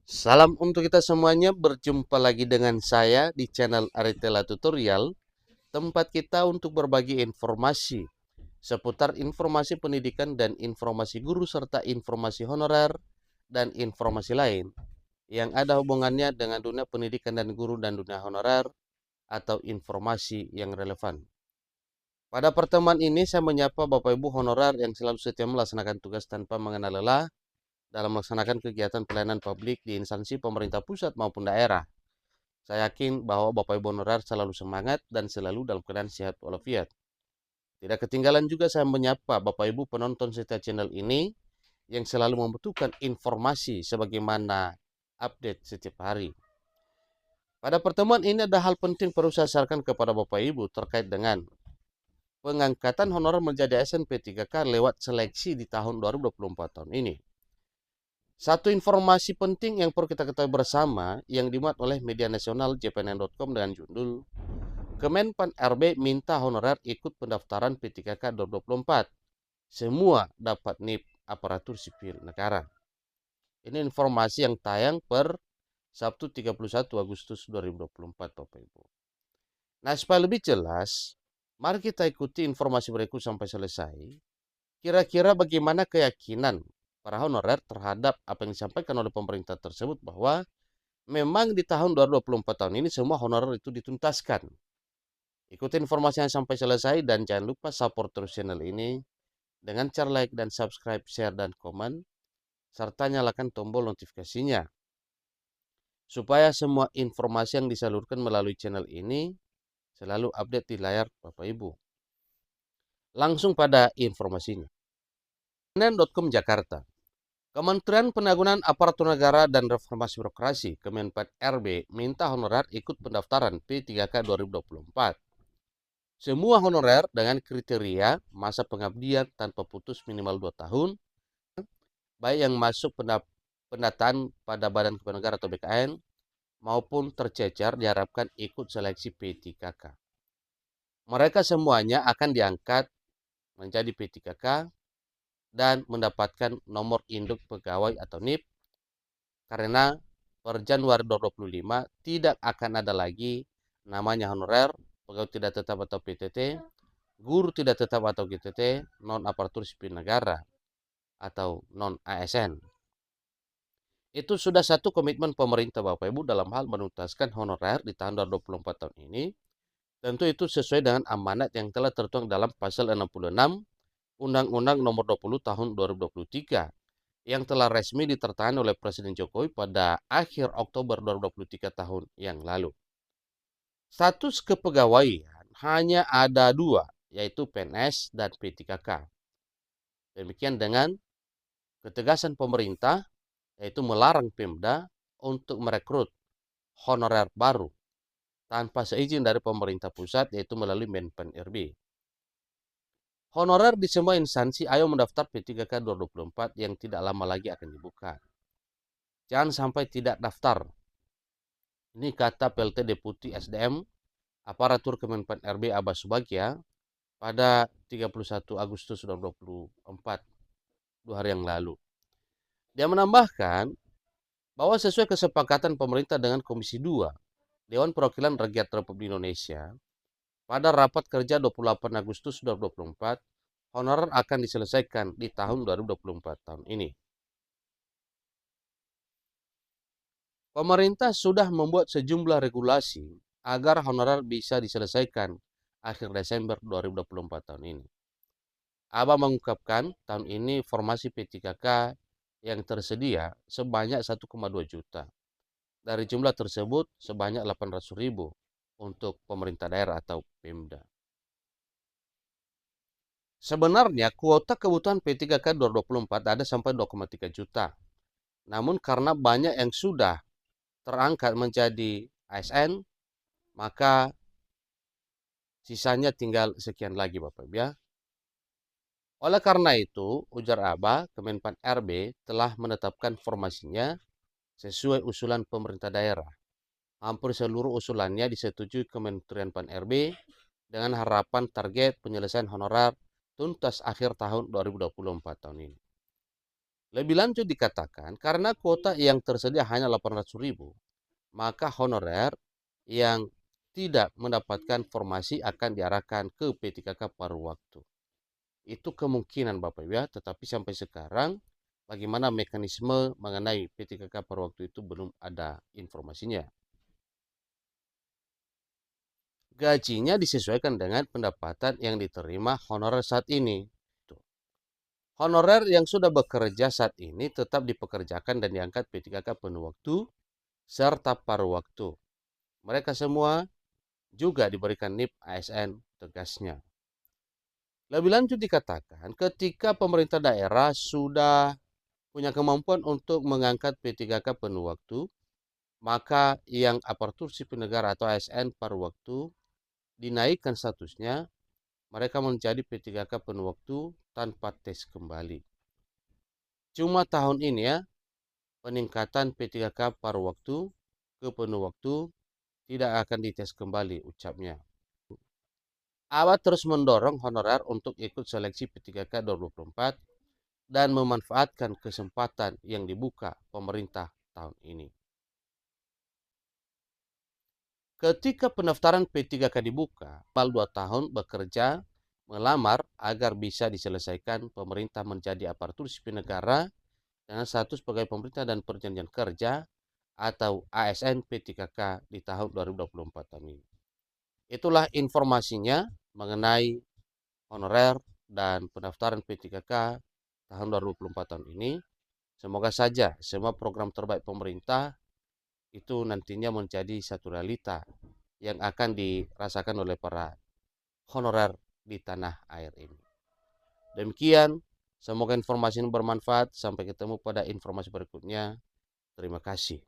Salam untuk kita semuanya, berjumpa lagi dengan saya di channel Aritela Tutorial, tempat kita untuk berbagi informasi seputar informasi pendidikan dan informasi guru serta informasi honorer dan informasi lain yang ada hubungannya dengan dunia pendidikan dan guru dan dunia honorer atau informasi yang relevan. Pada pertemuan ini saya menyapa Bapak Ibu honorer yang selalu setia melaksanakan tugas tanpa mengenal lelah dalam melaksanakan kegiatan pelayanan publik di instansi pemerintah pusat maupun daerah. Saya yakin bahwa Bapak Ibu honorer selalu semangat dan selalu dalam keadaan sehat walafiat. Tidak ketinggalan juga saya menyapa Bapak Ibu penonton setia channel ini yang selalu membutuhkan informasi sebagaimana update setiap hari. Pada pertemuan ini ada hal penting perlu saya sarankan kepada Bapak Ibu terkait dengan pengangkatan honorer menjadi ASN P3K lewat seleksi di tahun 2024 tahun ini. Satu informasi penting yang perlu kita ketahui bersama yang dimuat oleh media nasional jpnn.com dengan judul Kemenpan RB minta honorer ikut pendaftaran P3K 2024. Semua dapat NIP aparatur sipil negara. Ini informasi yang tayang per Sabtu 31 Agustus 2024 Bapak Ibu. Nah, supaya lebih jelas, mari kita ikuti informasi berikut sampai selesai. Kira-kira bagaimana keyakinan para honorer terhadap apa yang disampaikan oleh pemerintah tersebut bahwa memang di tahun 2024 tahun ini semua honorer itu dituntaskan. Ikuti informasinya sampai selesai dan jangan lupa support terus channel ini dengan cara like dan subscribe, share dan komen serta nyalakan tombol notifikasinya supaya semua informasi yang disalurkan melalui channel ini selalu update di layar Bapak Ibu. Langsung pada informasinya. CNN.com Jakarta. Kementerian Penanggulangan Aparatur Negara dan Reformasi Birokrasi Kemenpan RB minta honorer ikut pendaftaran P3K 2024. Semua honorer dengan kriteria masa pengabdian tanpa putus minimal 2 tahun, baik yang masuk pendataan pada Badan Kepegawaian Negara atau BKN, maupun tercecer diharapkan ikut seleksi P3K. Mereka semuanya akan diangkat menjadi P3K dan mendapatkan nomor induk pegawai atau NIP karena per Januari 2025 tidak akan ada lagi namanya honorer, pegawai tidak tetap atau PTT, guru tidak tetap atau GTT, non aparatur sipil negara atau non ASN. Itu sudah satu komitmen pemerintah Bapak Ibu dalam hal menuntaskan honorer di tahun 2024 tahun ini. Tentu itu sesuai dengan amanat yang telah tertuang dalam pasal 66 Undang-Undang Nomor 20 Tahun 2023 yang telah resmi ditertangani oleh Presiden Jokowi pada akhir Oktober 2023 tahun yang lalu. Status kepegawaian hanya ada dua, yaitu PNS dan P3K. Demikian dengan ketegasan pemerintah, yaitu melarang Pemda untuk merekrut honorer baru tanpa seizin dari pemerintah pusat, yaitu melalui Menpan RB. Honorer di semua instansi ayo mendaftar P3K 2024 yang tidak lama lagi akan dibuka. Jangan sampai tidak daftar. Ini kata PLT Deputi SDM Aparatur Kemenpan RB Abbas Subagya pada 31 Agustus 2024, 2 hari yang lalu. Dia menambahkan bahwa sesuai kesepakatan pemerintah dengan Komisi 2 Dewan Perwakilan Rakyat Republik Indonesia pada rapat kerja 28 Agustus 2024, honorer akan diselesaikan di tahun 2024 tahun ini. Pemerintah sudah membuat sejumlah regulasi agar honorer bisa diselesaikan akhir Desember 2024 tahun ini. Abah mengungkapkan tahun ini formasi P3K yang tersedia sebanyak 1,2 juta. Dari jumlah tersebut sebanyak 800.000 untuk pemerintah daerah atau Pemda. Sebenarnya kuota kebutuhan P3K 2024 ada sampai 2,3 juta. Namun karena banyak yang sudah terangkat menjadi ASN, maka sisanya tinggal sekian lagi Bapak Ibu ya. Oleh karena itu, ujar Abah, Kemenpan RB telah menetapkan formasinya sesuai usulan pemerintah daerah. Hampir seluruh usulannya disetujui Kementerian Pan RB dengan harapan target penyelesaian honorer tuntas akhir tahun 2024 tahun ini. Lebih lanjut dikatakan, karena kuota yang tersedia hanya 800.000, maka honorer yang tidak mendapatkan formasi akan diarahkan ke P3K paruh waktu. Itu kemungkinan Bapak Ibu ya, tetapi sampai sekarang bagaimana mekanisme mengenai P3K paruh waktu itu belum ada informasinya. Gajinya disesuaikan dengan pendapatan yang diterima honorer saat ini. Honorer yang sudah bekerja saat ini tetap dipekerjakan dan diangkat P3K penuh waktu serta paruh waktu. Mereka semua juga diberikan NIP ASN, tegasnya. Lebih lanjut dikatakan, ketika pemerintah daerah sudah punya kemampuan untuk mengangkat P3K penuh waktu, maka yang aparatur sipil negara atau ASN paruh waktu dinaikkan statusnya, mereka menjadi P3K penuh waktu tanpa tes kembali. Cuma tahun ini ya, peningkatan P3K paruh waktu ke penuh waktu tidak akan dites kembali, ucapnya. Awak terus mendorong honorer untuk ikut seleksi P3K 2024 dan memanfaatkan kesempatan yang dibuka pemerintah tahun ini. Ketika pendaftaran P3K dibuka, mal 2 tahun bekerja melamar agar bisa diselesaikan pemerintah menjadi aparatur sipil negara dengan status pegawai pemerintah dan perjanjian kerja atau ASN P3K di tahun 2024 ini. Itulah informasinya mengenai honorer dan pendaftaran P3K tahun 2024 tahun ini. Semoga saja semua program terbaik pemerintah itu nantinya menjadi satu realita yang akan dirasakan oleh para honorer di tanah air ini. Demikian, semoga informasi ini bermanfaat. Sampai ketemu pada informasi berikutnya. Terima kasih.